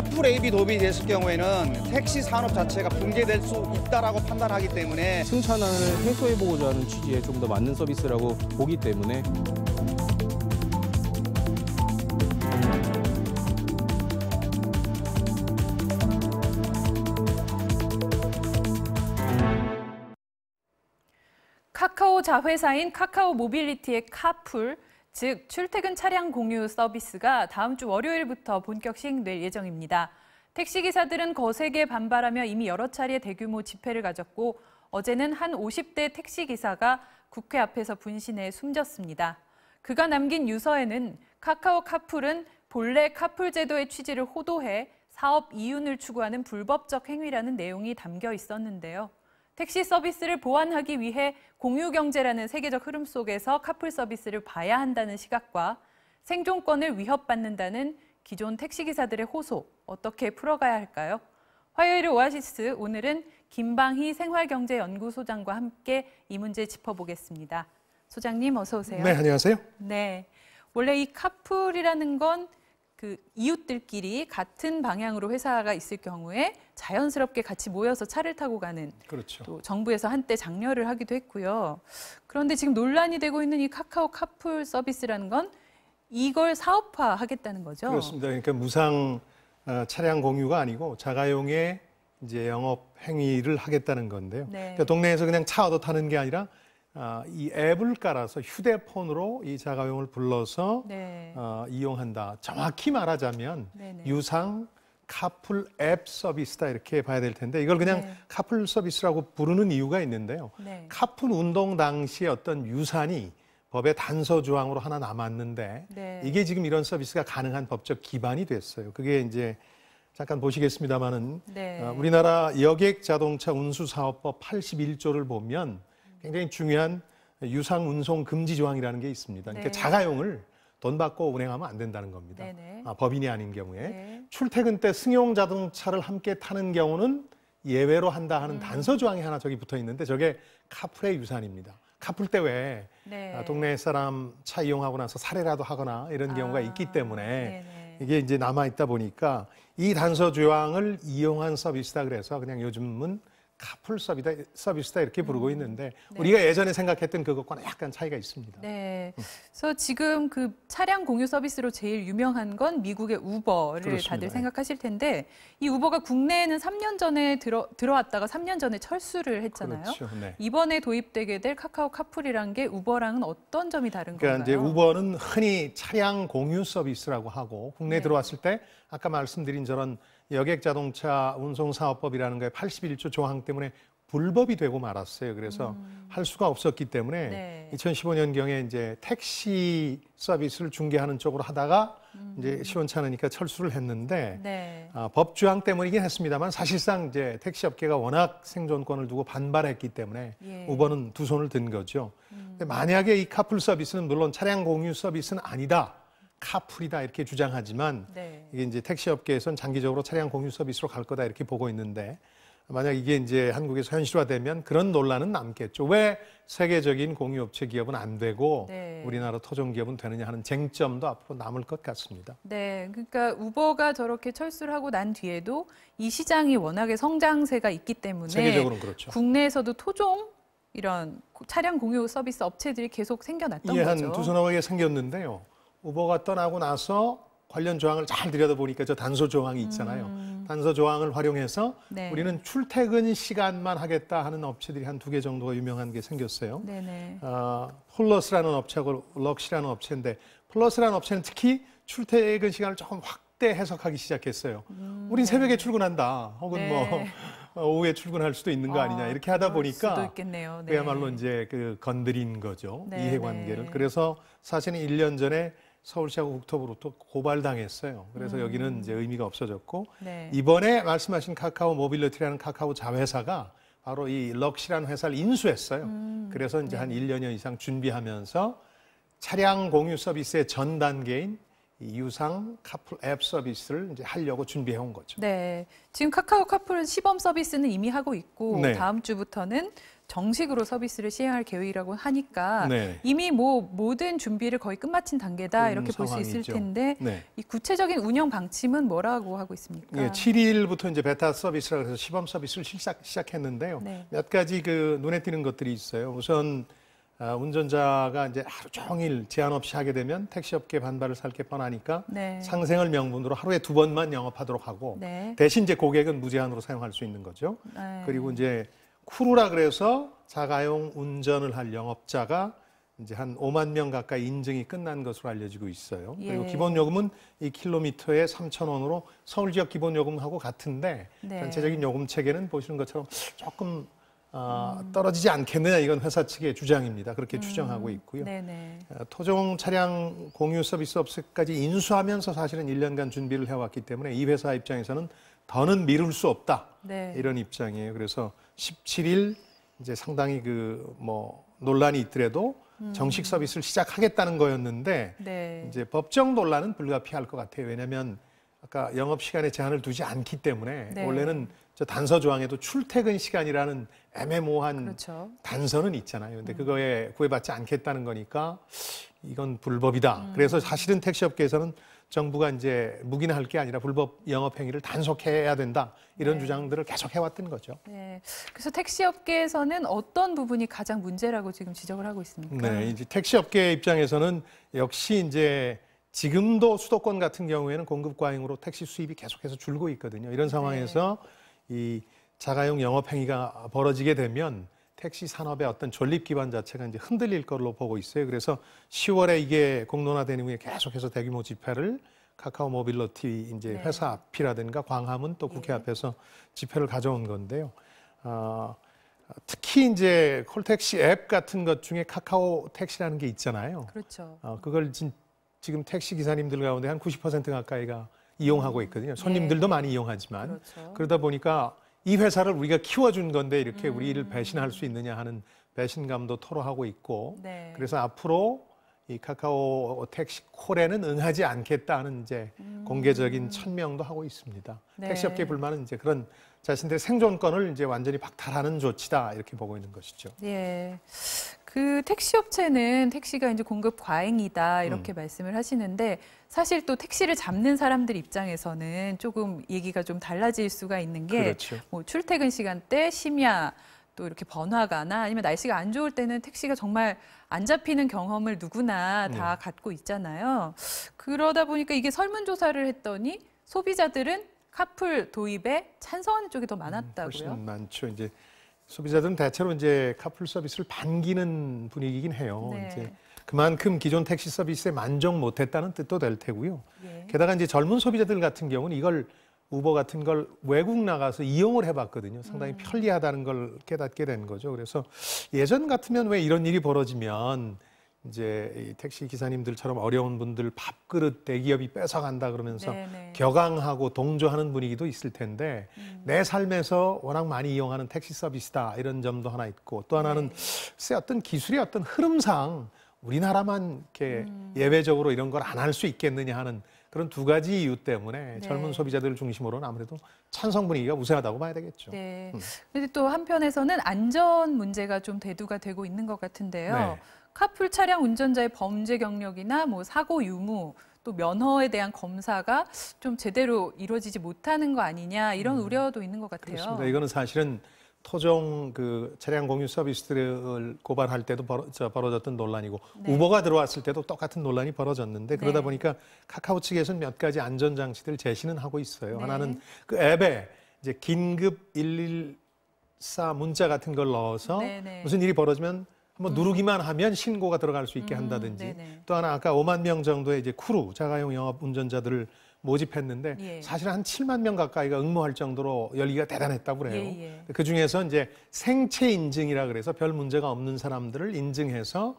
카풀 앱이 도입이 됐을 경우에는 택시 산업 자체가 붕괴될 수 있다라고 판단하기 때문에 승차난을 해소해보고자 하는 취지에 좀 더 맞는 서비스라고 보기 때문에 카카오 자회사인 카카오 모빌리티의 카풀, 즉 출퇴근 차량 공유 서비스가 다음 주 월요일부터 본격 시행될 예정입니다. 택시기사들은 거세게 반발하며 이미 여러 차례 대규모 집회를 가졌고 어제는 한 50대 택시기사가 국회 앞에서 분신해 숨졌습니다. 그가 남긴 유서에는 카카오 카풀은 본래 카풀 제도의 취지를 호도해 사업 이윤을 추구하는 불법적 행위라는 내용이 담겨 있었는데요. 택시 서비스를 보완하기 위해 공유경제라는 세계적 흐름 속에서 카풀 서비스를 봐야 한다는 시각과 생존권을 위협받는다는 기존 택시기사들의 호소, 어떻게 풀어가야 할까요? 화요일의 오아시스, 오늘은 김방희 생활경제연구소장과 함께 이 문제 짚어보겠습니다. 소장님, 어서 오세요. 네, 안녕하세요. 네, 원래 이 카풀이라는 건 그 이웃들끼리 같은 방향으로 회사가 있을 경우에 자연스럽게 같이 모여서 차를 타고 가는, 그렇죠. 또 정부에서 한때 장려를 하기도 했고요. 그런데 지금 논란이 되고 있는 이 카카오 카풀 서비스라는 건 이걸 사업화하겠다는 거죠? 그렇습니다. 그러니까 무상 차량 공유가 아니고 자가용의 이제 영업 행위를 하겠다는 건데요. 네. 그러니까 동네에서 그냥 차 얻어 타는 게 아니라 이 앱을 깔아서 휴대폰으로 이 자가용을 불러서 네. 이용한다. 정확히 말하자면 네네. 유상 카풀 앱 서비스다 이렇게 봐야 될 텐데 이걸 그냥 네. 카풀 서비스라고 부르는 이유가 있는데요. 네. 카풀 운동 당시에 어떤 유산이 법의 단서 조항으로 하나 남았는데 네. 이게 지금 이런 서비스가 가능한 법적 기반이 됐어요. 그게 이제 잠깐 보시겠습니다만은 네. 우리나라 여객 자동차 운수 사업법 81조를 보면 굉장히 중요한 유상 운송 금지 조항이라는 게 있습니다. 그러니까 네. 자가용을 돈 받고 운행하면 안 된다는 겁니다. 네네. 법인이 아닌 경우에. 네. 출퇴근 때 승용 자동차를 함께 타는 경우는 예외로 한다 하는 단서 조항이 하나 저기 붙어 있는데 저게 카풀의 유산입니다. 카풀 때 왜 네. 동네 사람 차 이용하고 나서 살해라도 하거나 이런 경우가 있기 때문에 네네. 이게 이제 남아 있다 보니까 이 단서 조항을 이용한 서비스다 그래서 그냥 요즘은 카풀 서비스다 이렇게 부르고 있는데 네. 우리가 예전에 생각했던 그것과는 약간 차이가 있습니다. 네. 그래서 지금 그 차량 공유 서비스로 제일 유명한 건 미국의 우버를 그렇습니다. 다들 생각하실 텐데 이 우버가 국내에는 3년 전에 들어왔다가 3년 전에 철수를 했잖아요. 그렇죠. 네. 이번에 도입되게 될 카카오 카풀이란 게 우버랑은 어떤 점이 다른 그러니까 건가요? 이제 우버는 흔히 차량 공유 서비스라고 하고 국내에 네. 들어왔을 때 아까 말씀드린 저런 여객자동차 운송사업법이라는 거에 81조 조항 때문에 불법이 되고 말았어요. 그래서 할 수가 없었기 때문에 네. 2015년경에 이제 택시 서비스를 중개하는 쪽으로 하다가 이제 시원찮으니까 철수를 했는데 네. 법 조항 때문이긴 했습니다만 사실상 이제 택시 업계가 워낙 생존권을 두고 반발했기 때문에 예. 우버는 두 손을 든 거죠. 근데 만약에 이 카풀 서비스는 물론 차량 공유 서비스는 아니다. 카풀이다 이렇게 주장하지만 네. 이게 이제 택시 업계에서는 장기적으로 차량 공유 서비스로 갈 거다 이렇게 보고 있는데 만약 이게 이제 한국에서 현실화되면 그런 논란은 남겠죠. 왜 세계적인 공유업체 기업은 안 되고 네. 우리나라 토종 기업은 되느냐 하는 쟁점도 앞으로 남을 것 같습니다. 네, 그러니까 우버가 저렇게 철수를 하고 난 뒤에도 이 시장이 워낙에 성장세가 있기 때문에 세계적으로는 그렇죠. 국내에서도 토종 이런 차량 공유 서비스 업체들이 계속 생겨났던 이게 거죠. 한 두서너 개 생겼는데요. 우버가 떠나고 나서 관련 조항을 잘 들여다보니까 저 단서 조항이 있잖아요. 단서 조항을 활용해서 네. 우리는 출퇴근 시간만 하겠다 하는 업체들이 한 2개 정도가 유명한 게 생겼어요. 네네. 플러스라는 업체하고 럭시라는 업체인데 플러스라는 업체는 특히 출퇴근 시간을 조금 확대 해석하기 시작했어요. 우린 새벽에 출근한다. 혹은 네. 뭐 오후에 출근할 수도 있는 거 아니냐 이렇게 하다 그럴 수도 보니까 있겠네요. 네. 그야말로 이제 그 건드린 거죠. 네, 이해관계를. 네. 그래서 사실은 1년 전에 서울시하고 국토부로부터 고발당했어요. 그래서 여기는 이제 의미가 없어졌고 네. 이번에 말씀하신 카카오 모빌리티라는 카카오 자회사가 바로 이 럭시라는 회사를 인수했어요. 그래서 이제 한 1년여 이상 준비하면서 차량 공유 서비스의 전 단계인 이 유상 카풀 앱 서비스를 이제 하려고 준비해 온 거죠. 네. 지금 카카오 카풀은 시범 서비스는 이미 하고 있고 네. 다음 주부터는 정식으로 서비스를 시행할 계획이라고 하니까 네. 이미 뭐 모든 준비를 거의 끝마친 단계다 이렇게 볼 수 있을 상황이죠. 텐데 네. 이 구체적인 운영 방침은 뭐라고 하고 있습니까? 예, 7일부터 이제 베타 서비스라고 해서 시범 서비스를 시작했는데요. 네. 몇 가지 그 눈에 띄는 것들이 있어요. 우선 운전자가 이제 하루 종일 제한 없이 하게 되면 택시업계 반발을 살 게 뻔하니까 네. 상생을 명분으로 하루에 2번만 영업하도록 하고 네. 대신 이제 고객은 무제한으로 사용할 수 있는 거죠. 네. 그리고 이제 쿠루라 그래서 자가용 운전을 할 영업자가 이제 한 5만 명 가까이 인증이 끝난 것으로 알려지고 있어요. 그리고 예. 기본 요금은 이 킬로미터에 3,000원으로 서울 지역 기본 요금하고 같은데 네. 전체적인 요금 체계는 보시는 것처럼 조금 떨어지지 않겠느냐, 이건 회사 측의 주장입니다. 그렇게 추정하고 있고요. 네네. 토종 차량 공유 서비스 업체까지 인수하면서 사실은 1년간 준비를 해왔기 때문에 이 회사 입장에서는 더는 미룰 수 없다. 네. 이런 입장이에요. 그래서 17일 이제 상당히 그 뭐 논란이 있더라도 정식 서비스를 시작하겠다는 거였는데 네. 이제 법적 논란은 불가피할 것 같아요. 왜냐하면 아까 영업 시간에 제한을 두지 않기 때문에 네. 원래는 저 단서 조항에도 출퇴근 시간이라는 애매모호한 그렇죠. 단서는 있잖아요. 근데 그거에 구애받지 않겠다는 거니까 이건 불법이다. 그래서 사실은 택시업계에서는 정부가 이제 묵인할 게 아니라 불법 영업 행위를 단속해야 된다. 이런 네. 주장들을 계속 해왔던 거죠. 네. 그래서 택시업계에서는 어떤 부분이 가장 문제라고 지금 지적을 하고 있습니까? 네, 이제 택시업계 입장에서는 역시 이제 지금도 수도권 같은 경우에는 공급 과잉으로 택시 수입이 계속해서 줄고 있거든요. 이런 상황에서 이 자가용 영업 행위가 벌어지게 되면 택시 산업의 어떤 존립 기반 자체가 이제 흔들릴 걸로 보고 있어요. 그래서 10월에 이게 공론화된 이후에 계속해서 대규모 집회를 카카오 모빌리티 이제 네. 회사 앞이라든가 광화문 또 국회 예. 앞에서 집회를 가져온 건데요. 특히 이제 콜택시 앱 같은 것 중에 카카오 택시라는 게 있잖아요. 그렇죠. 그걸 지금 택시 기사님들 가운데 한 90% 가까이가 이용하고 있거든요. 손님들도 많이 이용하지만 그렇죠. 그러다 보니까 이 회사를 우리가 키워준 건데 이렇게 우리를 배신할 수 있느냐 하는 배신감도 토로하고 있고 네. 그래서 앞으로 이 카카오 택시 콜에는 응하지 않겠다는 이제 공개적인 천명도 하고 있습니다. 네. 택시업계 불만은 이제 그런 자신들의 생존권을 이제 완전히 박탈하는 조치다 이렇게 보고 있는 것이죠. 예. 그 택시업체는 택시가 이제 공급 과잉이다 이렇게 말씀을 하시는데 사실 또 택시를 잡는 사람들 입장에서는 조금 얘기가 좀 달라질 수가 있는 게 그렇죠. 뭐 출퇴근 시간대, 심야 또 이렇게 번화가나 아니면 날씨가 안 좋을 때는 택시가 정말 안 잡히는 경험을 누구나 다 갖고 있잖아요. 그러다 보니까 이게 설문조사를 했더니 소비자들은 카풀 도입에 찬성하는 쪽이 더 많았다고요. 훨씬 많죠. 이제 소비자들은 대체로 이제 카풀 서비스를 반기는 분위기긴 해요. 네. 이제 그만큼 기존 택시 서비스에 만족 못했다는 뜻도 될 테고요. 예. 게다가 이제 젊은 소비자들 같은 경우는 이걸 우버 같은 걸 외국 나가서 이용을 해봤거든요. 상당히 편리하다는 걸 깨닫게 된 거죠. 그래서 예전 같으면 왜 이런 일이 벌어지면 이제 이 택시 기사님들처럼 어려운 분들 밥그릇 대기업이 뺏어간다 그러면서 네네. 격앙하고 동조하는 분위기도 있을 텐데 내 삶에서 워낙 많이 이용하는 택시 서비스다 이런 점도 하나 있고 또 하나는 글쎄 어떤 기술의 어떤 흐름상 우리나라만 이렇게 예외적으로 이런 걸 안 할 수 있겠느냐 하는 그런 두 가지 이유 때문에 네. 젊은 소비자들을 중심으로는 아무래도 찬성 분위기가 우세하다고 봐야 되겠죠. 네. 근데 또 한편에서는 안전 문제가 좀 대두가 되고 있는 것 같은데요. 네. 카풀 차량 운전자의 범죄 경력이나 뭐 사고 유무 또 면허에 대한 검사가 좀 제대로 이루어지지 못하는 거 아니냐 이런 우려도 있는 것 같아요. 그렇습니다. 이거는 사실은 토종 그 차량 공유 서비스를 고발할 때도 벌어졌던 논란이고 네. 우버가 들어왔을 때도 똑같은 논란이 벌어졌는데 그러다 네. 보니까 카카오 측에서는 몇 가지 안전 장치들 제시는 하고 있어요. 네. 하나는 그 앱에 이제 긴급 114 문자 같은 걸 넣어서 네네. 무슨 일이 벌어지면 한번 누르기만 하면 신고가 들어갈 수 있게 한다든지 네네. 또 하나 아까 5만 명 정도의 이제 쿠루 자가용 영업 운전자들을 모집했는데 예. 사실 한 7만 명 가까이가 응모할 정도로 열기가 대단했다고 그래요. 예. 그 중에서 이제 생체 인증이라 그래서 별 문제가 없는 사람들을 인증해서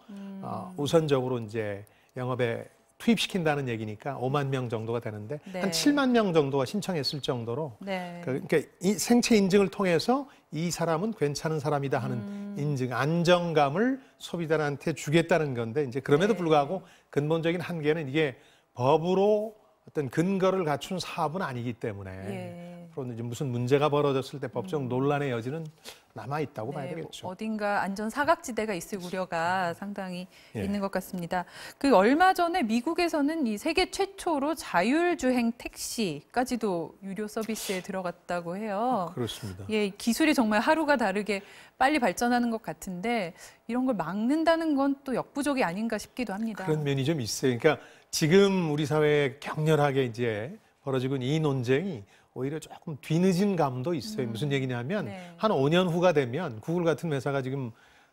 우선적으로 이제 영업에 투입시킨다는 얘기니까 5만 명 정도가 되는데 네. 한 7만 명 정도가 신청했을 정도로 네. 그러니까 이 생체 인증을 통해서 이 사람은 괜찮은 사람이다 하는 인증, 안정감을 소비자한테 주겠다는 건데 이제 그럼에도 네. 불구하고 근본적인 한계는 이게 법으로 어떤 근거를 갖춘 사업은 아니기 때문에 예. 앞으로 이제 무슨 문제가 벌어졌을 때 법적 논란의 여지는 남아 있다고 봐야 되겠죠. 어딘가 안전 사각지대가 있을 우려가 상당히 예. 있는 것 같습니다. 그 얼마 전에 미국에서는 이 세계 최초로 자율주행 택시까지도 유료 서비스에 들어갔다고 해요. 그렇습니다. 예, 기술이 정말 하루가 다르게 빨리 발전하는 것 같은데 이런 걸 막는다는 건 또 역부족이 아닌가 싶기도 합니다. 그런 면이 좀 있어요. 그러니까 지금 우리 사회에 격렬하게 이제 벌어지고 있는 이 논쟁이 오히려 조금 뒤늦은 감도 있어요. 무슨 얘기냐면 네. 한 5년 후가 되면 구글 같은 회사가 지금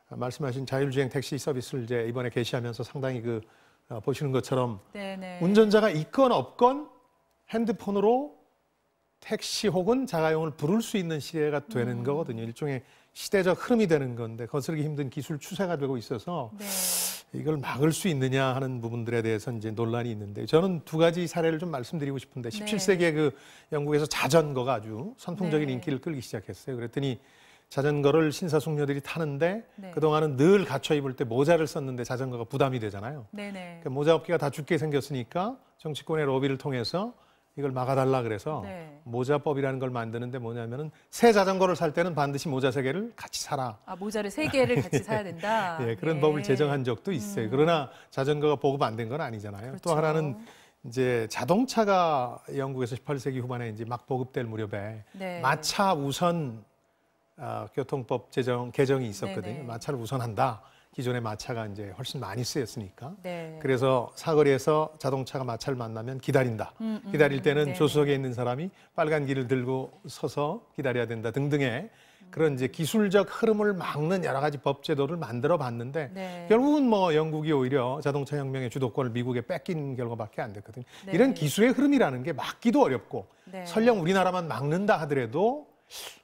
말씀하신 자율주행 택시 서비스를 이제 이번에 개시하면서 상당히 보시는 것처럼 네네. 운전자가 있건 없건 핸드폰으로 택시 혹은 자가용을 부를 수 있는 시대가 되는 거거든요. 일종의 시대적 흐름이 되는 건데 거스르기 힘든 기술 추세가 되고 있어서 네. 이걸 막을 수 있느냐 하는 부분들에 대해서 이제 논란이 있는데 저는 두 가지 사례를 좀 말씀드리고 싶은데 17세기에 그 영국에서 자전거가 아주 선풍적인 네. 인기를 끌기 시작했어요. 그랬더니 자전거를 신사숙녀들이 타는데 네. 그동안은 늘 갖춰 입을 때 모자를 썼는데 자전거가 부담이 되잖아요. 네네. 그 모자 업계가 다 죽게 생겼으니까 정치권의 로비를 통해서 이걸 막아달라 그래서 네. 모자법이라는 걸 만드는데 뭐냐면은 새 자전거를 살 때는 반드시 모자 3개를 같이 사라. 아, 모자를 3개를 같이 사야 된다. 예, 그런 네. 법을 제정한 적도 있어요. 그러나 자전거가 보급 안 된 건 아니잖아요. 그렇죠. 또 하나는 이제 자동차가 영국에서 18세기 후반에 이제 막 보급될 무렵에 네. 마차 우선 교통법 개정이 있었거든요. 네네. 마차를 우선한다. 기존의 마차가 이제 훨씬 많이 쓰였으니까. 네. 그래서 사거리에서 자동차가 마차를 만나면 기다린다. 기다릴 때는 네네. 조수석에 있는 사람이 빨간 길을 들고 서서 기다려야 된다 등등의 그런 이제 기술적 흐름을 막는 여러 가지 법 제도를 만들어 봤는데 네. 결국은 뭐 영국이 오히려 자동차 혁명의 주도권을 미국에 뺏긴 결과밖에 안 됐거든요. 네. 이런 기술의 흐름이라는 게 막기도 어렵고 네. 설령 우리나라만 막는다 하더라도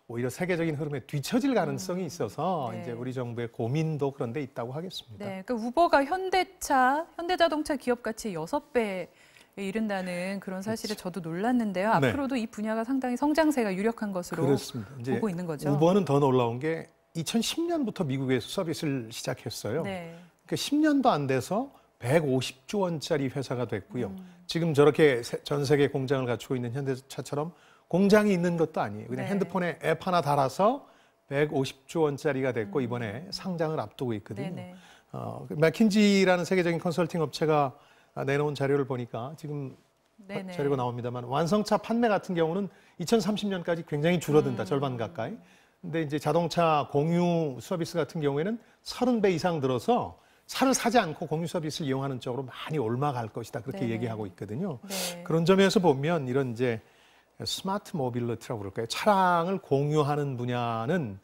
오히려 세계적인 흐름에 뒤처질 가능성이 있어서 네. 이제 우리 정부의 고민도 그런 데 있다고 하겠습니다. 네, 그러니까 우버가 현대자동차 기업가치 6배에 이른다는 그런 사실에 저도 놀랐는데요. 네. 앞으로도 이 분야가 상당히 성장세가 유력한 것으로 그렇습니다. 이제 보고 있는 거죠. 우버는 더 놀라운 게 2010년부터 미국에서 서비스를 시작했어요. 네. 그러니까 10년도 안 돼서 150조 원짜리 회사가 됐고요. 지금 저렇게 전 세계 공장을 갖추고 있는 현대차처럼 공장이 있는 것도 아니에요. 그냥 네. 핸드폰에 앱 하나 달아서 150조 원짜리가 됐고 이번에 상장을 앞두고 있거든요. 네네. 맥킨지라는 세계적인 컨설팅 업체가 내놓은 자료를 보니까 지금 네네. 자료가 나옵니다만 완성차 판매 같은 경우는 2030년까지 굉장히 줄어든다. 절반 가까이. 근데 이제 자동차 공유 서비스 같은 경우에는 30배 이상 들어서 차를 사지 않고 공유 서비스를 이용하는 쪽으로 많이 올라갈 것이다. 그렇게 네네. 얘기하고 있거든요. 네. 그런 점에서 보면 이런 이제 스마트 모빌리티라고 그럴까요? 차량을 공유하는 분야는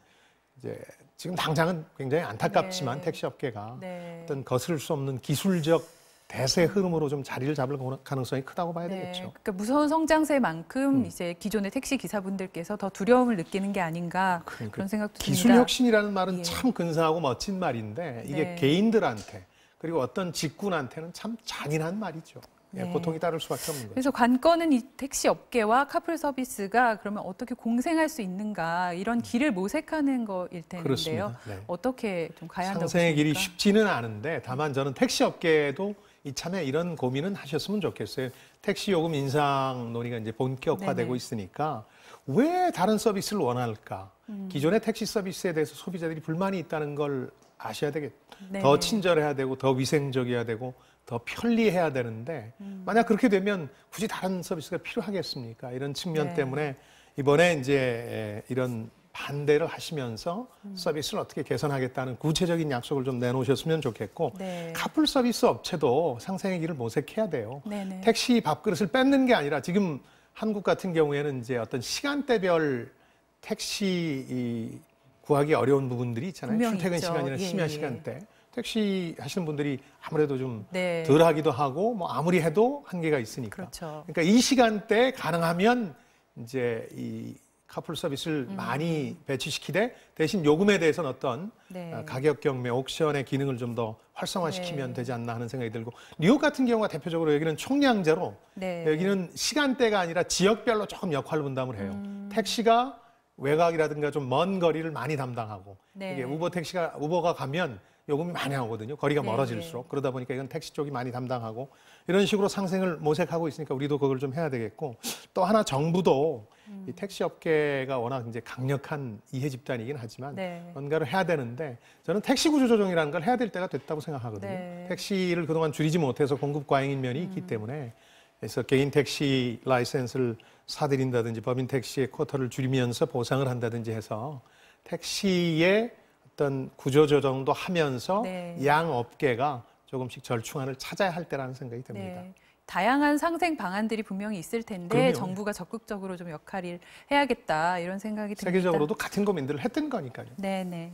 이제 지금 당장은 굉장히 안타깝지만 네. 택시 업계가 네. 어떤 거스를 수 없는 기술적 대세 흐름으로 좀 자리를 잡을 가능성이 크다고 봐야 네, 되겠죠. 그러니까 무서운 성장세만큼 이제 기존의 택시 기사분들께서 더 두려움을 느끼는 게 아닌가 그러니까 그런 생각도 기술 듭니다. 혁신이라는 말은 예. 참 근사하고 멋진 말인데 이게 네. 개인들한테 그리고 어떤 직군한테는 참 잔인한 말이죠. 예, 네. 고통이 따를 수밖에 없는 거죠. 그래서 관건은 이 택시 업계와 카풀 서비스가 그러면 어떻게 공생할 수 있는가 이런 길을 모색하는 거일 텐데요. 그렇습니다. 네. 어떻게 좀 가야 한다고 상생의 길이 보십니까? 쉽지는 않은데 다만 저는 택시 업계에도 이참에 이런 고민은 하셨으면 좋겠어요. 택시 요금 인상 논의가 이제 본격화되고 네네. 있으니까 왜 다른 서비스를 원할까? 기존의 택시 서비스에 대해서 소비자들이 불만이 있다는 걸 아셔야 되겠죠. 네네. 더 친절해야 되고 더 위생적이어야 되고 더 편리해야 되는데 만약 그렇게 되면 굳이 다른 서비스가 필요하겠습니까? 이런 측면 네. 때문에 이번에 이제 이런 반대를 하시면서 서비스를 어떻게 개선하겠다는 구체적인 약속을 좀 내놓으셨으면 좋겠고 네. 카풀 서비스 업체도 상생의 길을 모색해야 돼요. 네네. 택시 밥그릇을 뺏는 게 아니라 지금 한국 같은 경우에는 이제 어떤 시간대별 택시 구하기 어려운 부분들이 있잖아요. 분명히 출퇴근 있죠. 시간이나 예, 심야 예. 시간대. 택시 하시는 분들이 아무래도 좀 네. 덜 하기도 하고 뭐 아무리 해도 한계가 있으니까. 그렇죠. 그러니까 이 시간대에 가능하면 이제 이 카풀 서비스를 많이 배치시키되 대신 요금에 대해서는 어떤 네. 가격 경매, 옥션의 기능을 좀 더 활성화시키면 네. 되지 않나 하는 생각이 들고 뉴욕 같은 경우가 대표적으로 여기는 총량제로 네. 여기는 시간대가 아니라 지역별로 조금 역할 분담을 해요. 택시가 외곽이라든가 좀 먼 거리를 많이 담당하고 네. 이게 우버가 가면 요금이 많이 나오거든요. 거리가 네, 멀어질수록. 그러다 보니까 이건 택시 쪽이 많이 담당하고 이런 식으로 상생을 모색하고 있으니까 우리도 그걸 좀 해야 되겠고 또 하나 정부도 이 택시 업계가 워낙 이제 강력한 이해 집단이긴 하지만 네. 뭔가를 해야 되는데 저는 택시 구조 조정이라는 걸 해야 될 때가 됐다고 생각하거든요. 네. 택시를 그동안 줄이지 못해서 공급 과잉인 면이 있기 때문에 그래서 개인 택시 라이센스를 사들인다든지 법인 택시의 쿼터를 줄이면서 보상을 한다든지 해서 택시의 어떤 구조 조정도 하면서 네. 양 업계가 조금씩 절충안을 찾아야 할 때라는 생각이 듭니다. 네. 다양한 상생 방안들이 분명히 있을 텐데 그럼요. 정부가 적극적으로 좀 역할을 해야겠다 이런 생각이 듭니다. 세계적으로도 같은 고민들을 했던 거니까요. 네네.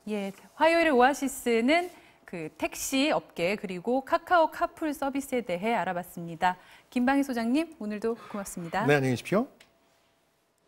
예, 화요일 오아시스는 그 택시 업계 그리고 카카오 카풀 서비스에 대해 알아봤습니다. 김방희 소장님 오늘도 고맙습니다. 네, 안녕히 계십시오.